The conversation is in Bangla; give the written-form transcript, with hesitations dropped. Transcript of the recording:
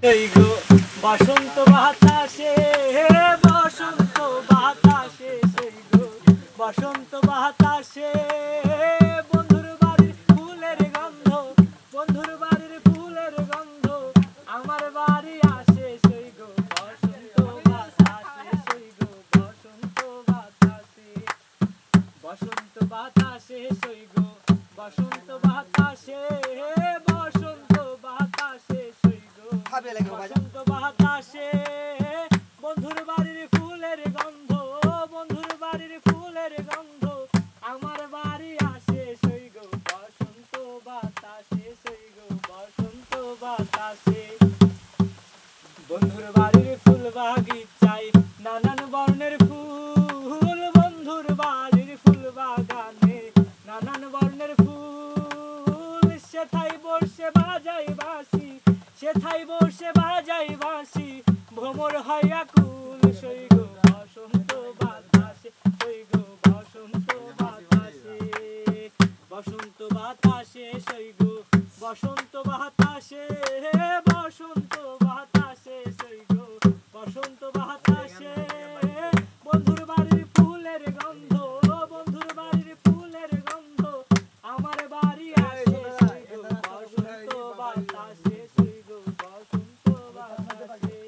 এই গো বসন্ত বাতাসে, বসন্ত বাতাসে, সেই গো বসন্ত বাতাসে, বন্ধুর বাড়ির ফুলের গন্ধ, বন্ধুর বাড়ির ফুলের গন্ধ আমার বাড়ি আসে, সেই গো বসন্ত বাতাসে, সেই গো বসন্ত বাতাসে, বসন্ত বাতাসে, সেই গো বসন্ত বাতাসে, বসন্ত বাতাসে, সেই গো বসন্ত বাতাসে, বন্ধুর বাড়ির ফুলের গন্ধ, বন্ধুর বাড়ির ফুলের গন্ধ আমার বাড়ি আসে, সেই গো বসন্ত বাতাসে, সেই গো বসন্ত বাতাসে, বন্ধুর বাড়ির ফুল বাগিচায় নানান বর্ণের ফুল, বন্ধুর বাড়ির ফুল বাগানে নানান বর্ণের ফুল, সেথায় বসে বাজাই বাঁশি, সেথায় বসে বাজাই বাঁশি, ভ্রমর হয় আকুল, সেই গো বসন্ত বাতাসে, সেই গো বসন্ত বাতাসে, বসন্ত বাতাসে, সেই গো বসন্ত বাতাসে, বসন্ত বাতাসে, সেই গো বসন্ত বাতাসে, বন্ধুর বাড়ির ফুলের গন্ধ, বন্ধুর বাড়ির ফুলের গন্ধ আমার বাড়ি আসে, সেই গো বসন্ত বাতাসে, সেই গো বসন্ত বাতাসে।